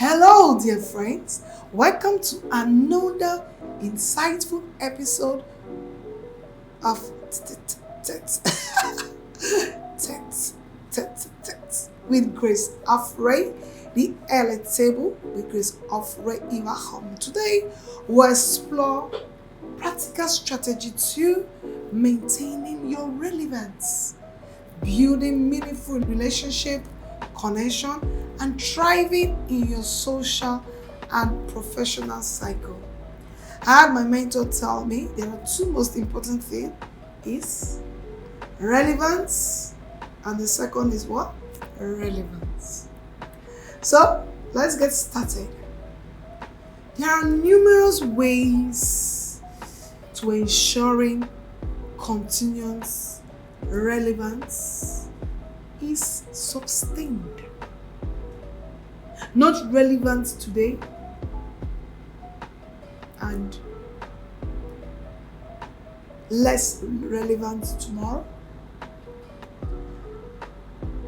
Hello, dear friends. Welcome to another insightful episode of with Grace Afray, the Elite Table with Grace Afray in our home. Today, we'll explore practical strategy to maintaining your relevance, building meaningful relationship, connection, and thriving in your social and professional cycle. I had my mentor tell me there are two most important things is relevance, and the second is what? Relevance. So let's get started. There are numerous ways to ensuring continuous relevance is sustained. Not relevant today and less relevant tomorrow.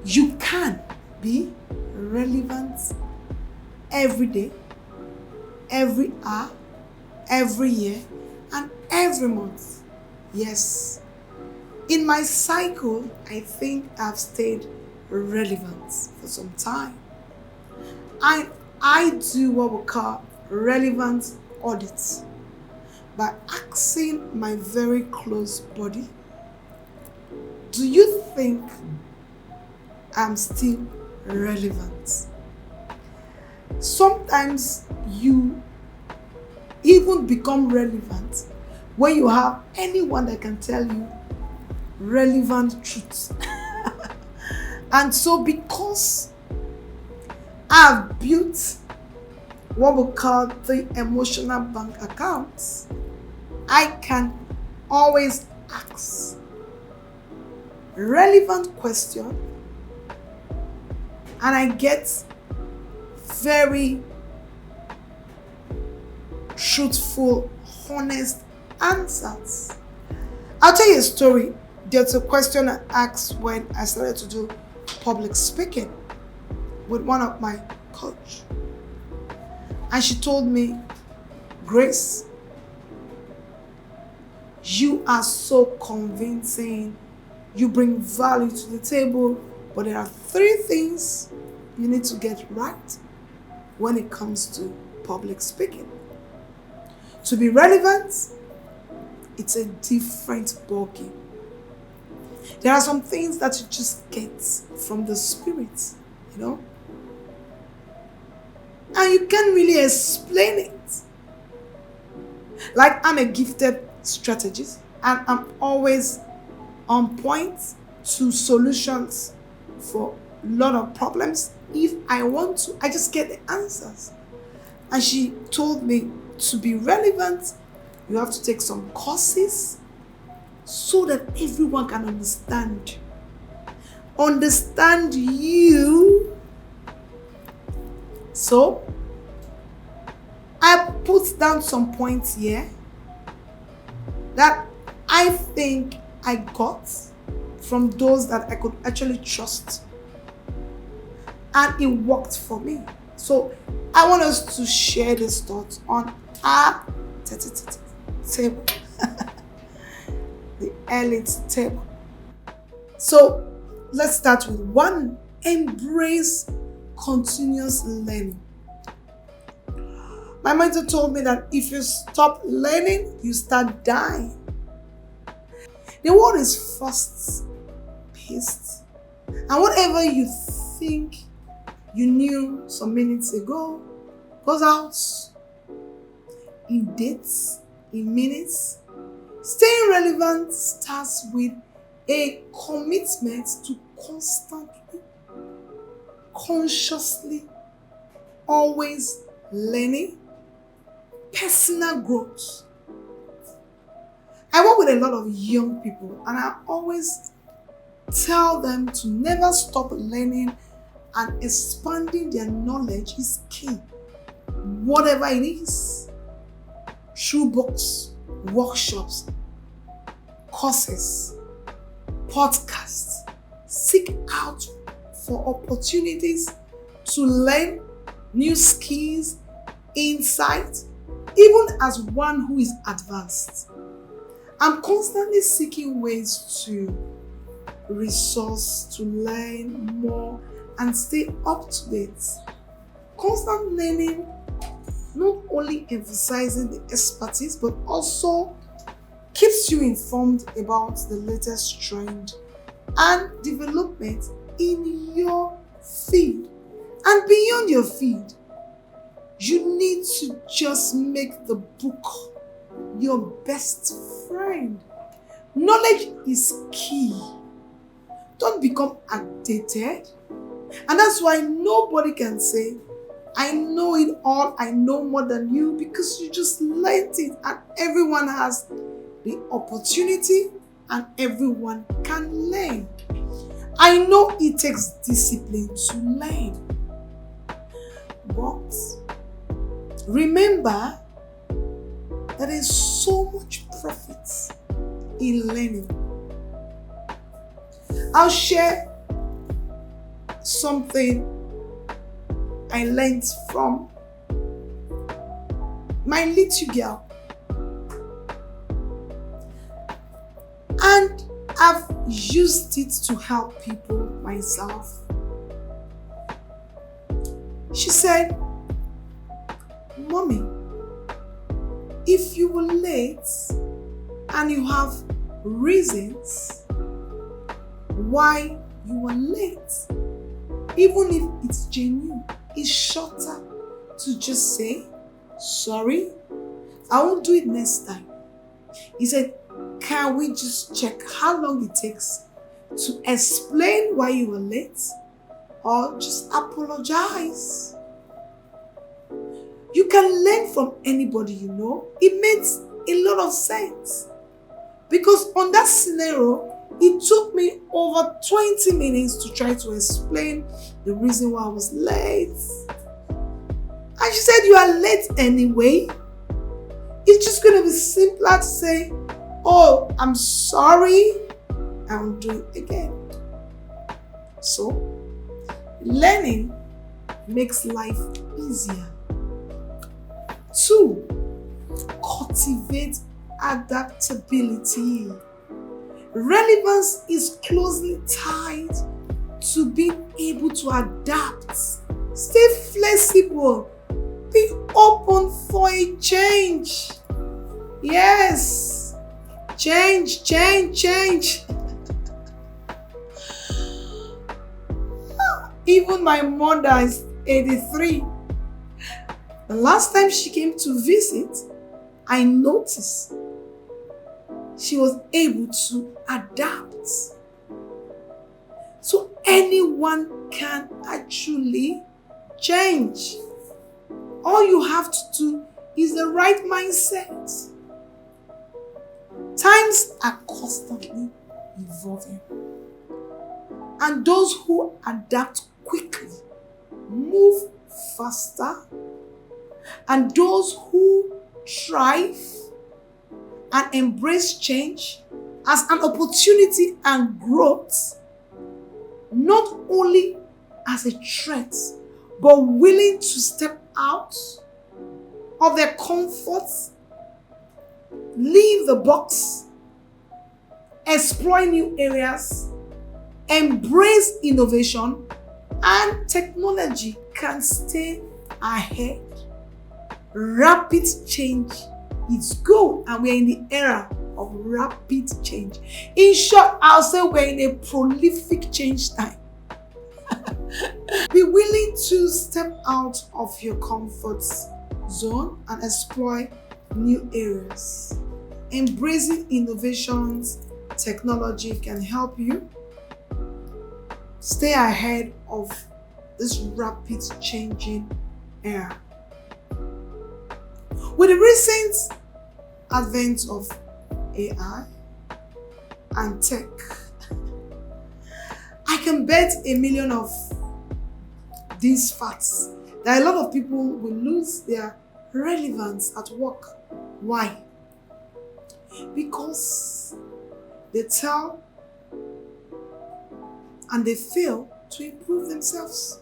You can be relevant every day, every hour, every year, and every month. Yes. In my cycle, I think I've stayed relevant for some time. I do what we call relevant audits by asking my very close body, do you think I'm still relevant? Sometimes you even become relevant when you have anyone that can tell you relevant truths. And so because I've built what we call the emotional bank accounts, I can always ask relevant questions and I get very truthful, honest answers. I'll tell you a story. There's a question I asked when I started to do public speaking with one of my coach. And she told me, Grace, you are so convincing. You bring value to the table, but there are 3 things you need to get right when it comes to public speaking. To be relevant, it's a different ballgame. There are some things that you just get from the spirit, and you can't really explain it. Like, I'm a gifted strategist and I'm always on point to solutions for a lot of problems. If I want to, I just get the answers. And she told me to be relevant, you have to take some courses so that everyone can understand you. So I put down some points here that I think I got from those that I could actually trust, and it worked for me. So I want us to share these thoughts on our table, the elite table. So let's start with 1. Embrace continuous learning. My mentor told me that if you stop learning, you start dying. The world is fast-paced, and whatever you think you knew some minutes ago goes out in dates, in minutes. Staying relevant starts with a commitment to constantly, consciously, always learning, personal growth. I work with a lot of young people and I always tell them to never stop learning, and expanding their knowledge is key. Whatever it is, through books, workshops, courses, podcasts, seek out for opportunities to learn new skills, insight, even as one who is advanced. I'm constantly seeking ways to resource, to learn more, and stay up to date. Constant learning not only emphasizing the expertise but also keeps you informed about the latest trend and development in your field and beyond your field. You need to just make the book your best friend. Knowledge is key. Don't become outdated. And that's why nobody can say, I know it all, I know more than you, because you just learned it, and everyone has the opportunity and everyone can learn. I know it takes discipline to learn, but remember that there is so much profit in learning. I'll share something I learned from my little girl, and I've used it to help people myself. She said, Mommy, if you were late and you have reasons why you were late, even if it's genuine, it's shorter to just say, sorry, I won't do it next time. He said, can we just check how long it takes to explain why you were late, or just apologize? You can learn from anybody you know. It makes a lot of sense. Because on that scenario, it took me over 20 minutes to try to explain the reason why I was late. And she said, you are late anyway. It's just going to be simpler to say, oh, I'm sorry, I won't do it again. So, learning makes life easier. 2, cultivate adaptability. Relevance is closely tied to being able to adapt. Stay flexible. Be open for a change. Yes. Change. Even my mother is 83. The last time she came to visit, I noticed she was able to adapt. So anyone can actually change. All you have to do is the right mindset. Times are constantly evolving, and those who adapt quickly move faster, and those who thrive and embrace change as an opportunity and growth, not only as a threat, but willing to step out of their comforts, leave the box, explore new areas, embrace innovation, and technology can stay ahead. Rapid change is good, and we're in the era of rapid change. In short, I'll say we're in a prolific change time. Be willing to step out of your comfort zone and explore new areas. Embracing innovations, technology can help you stay ahead of this rapid changing era. With the recent advent of AI and tech, I can bet a million of these facts that a lot of people will lose their relevance at work. Why? Because they tell and they fail to improve themselves.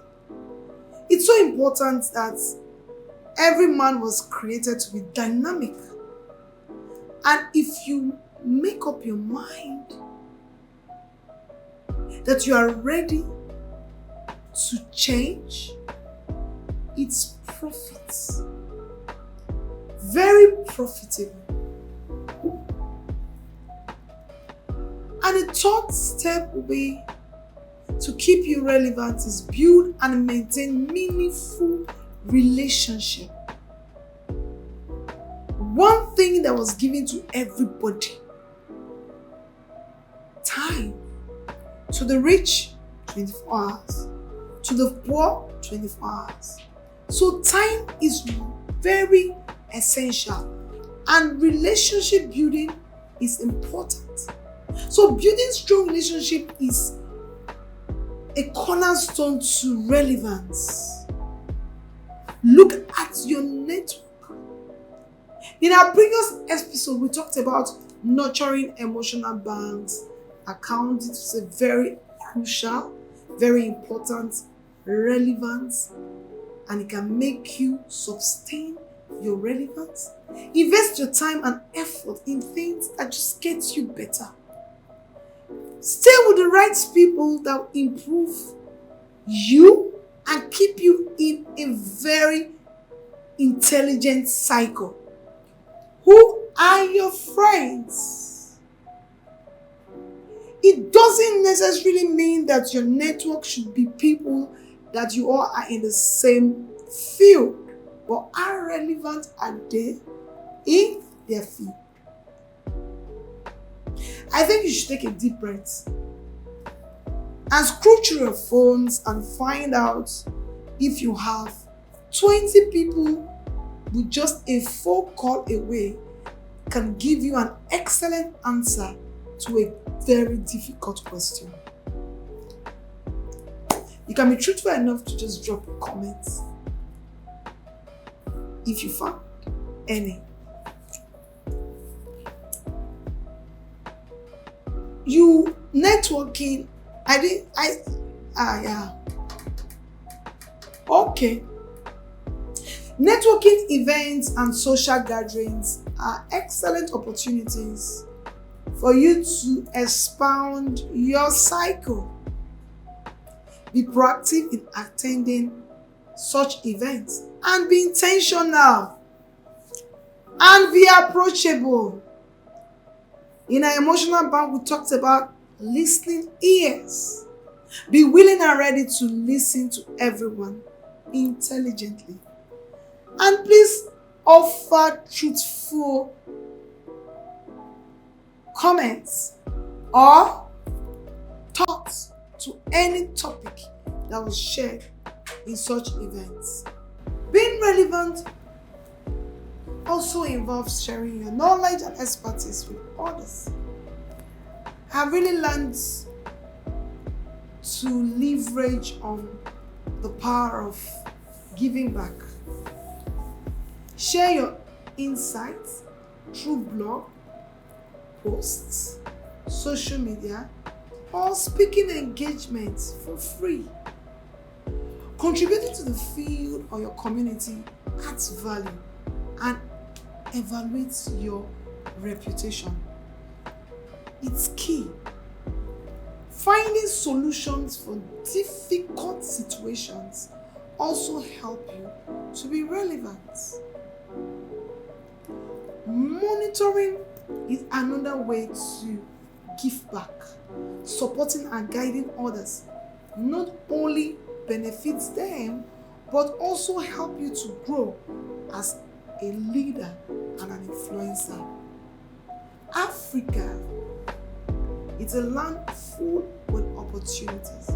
It's so important that every man was created to be dynamic. And if you make up your mind that you are ready to change, it's profits. Very profitable. And the third step will be to keep you relevant is build and maintain meaningful relationship. One thing that was given to everybody: time. To the rich, 24 hours. To the poor, 24 hours. So time is very essential, and relationship building is important. So building strong relationship is a cornerstone to relevance. Look at your network. In our previous episode, we talked about nurturing emotional bonds. Account is a very crucial, very important, relevant, and it can make you sustain your relevance. Invest your time and effort in things that just get you better. Stay with the right people that will improve you and keep you in a very intelligent cycle. Who are your friends? It doesn't necessarily mean that your network should be people that you all are in the same field, but how relevant are they in their field? I think you should take a deep breath and scroll through your phones and find out if you have 20 people with just a phone call away can give you an excellent answer to a very difficult question. You can be truthful enough to just drop a comment if you found any. You networking, okay. Networking events and social gatherings are excellent opportunities for you to expound your cycle. Be proactive in attending such events and be intentional and be approachable. In our emotional bond, we talked about listening ears. Be willing and ready to listen to everyone intelligently. And please offer truthful comments or thoughts to any topic that was shared in such events. Being relevant also involves sharing your knowledge and expertise with others. I've really learned to leverage on the power of giving back. Share your insights through blog, posts, social media, or speaking engagements for free. Contributing to the field or your community adds value and evaluates your reputation. It's key. Finding solutions for difficult situations also help you to be relevant. Monitoring is another way to give back. Supporting and guiding others not only benefits them, but also help you to grow as a leader and an influencer. Africa is a land full with opportunities,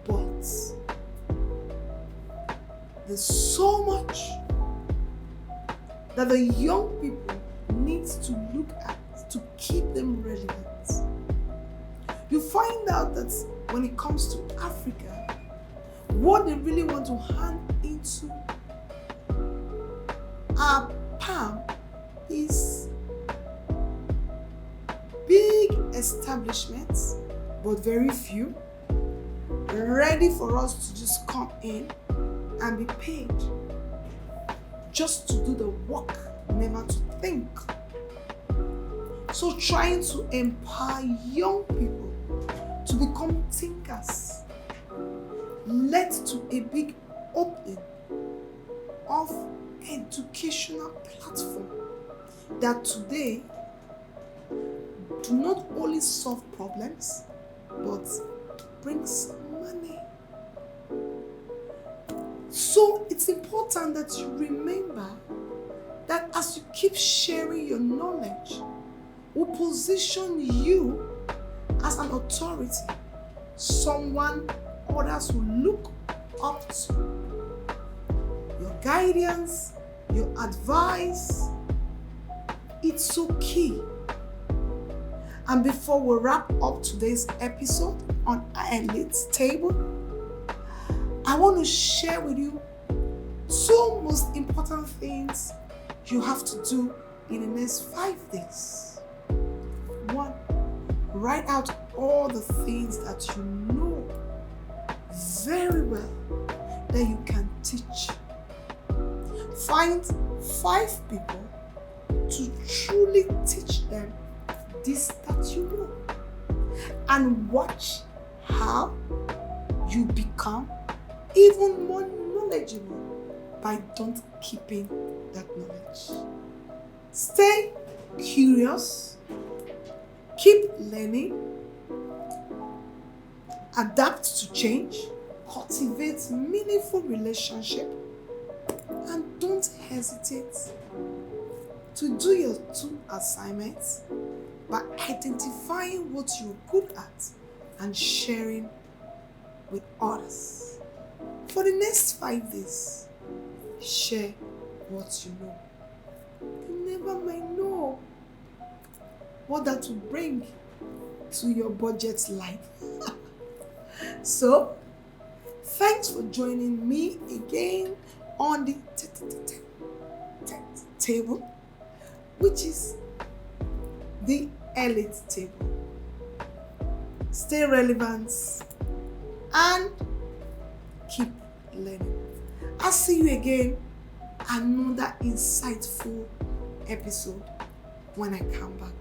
but there's so much that the young people need to look at to keep them relevant. You find out that when it comes to Africa, what they really want to hand into our palm is big establishments, but very few, ready for us to just come in and be paid just to do the work, never to think. So trying to empower young people to become thinkers led to a big opening of educational platform that today do not only solve problems but brings money. So it's important that you remember that as you keep sharing your knowledge, will position you as an authority, someone others will look up to. Your guidance, your advice, it's so key. And before we wrap up today's episode on our elite table, I want to share with you two most important things you have to do in the next 5 days. 1, write out all the things that you know very well that you can teach. Find 5 people to truly teach them this that you know, and watch how you become even more knowledgeable by don't keeping that knowledge. Stay curious, keep learning, adapt to change, cultivate meaningful relationship, and don't hesitate to do your 2 assignments by identifying what you're good at and sharing with others. For the next 5 days, share what you know. You never might know what that will bring to your budget life. So, thanks for joining me again on the table, which is the elite table. Stay relevant and keep learning. I'll see you again another insightful episode when I come back.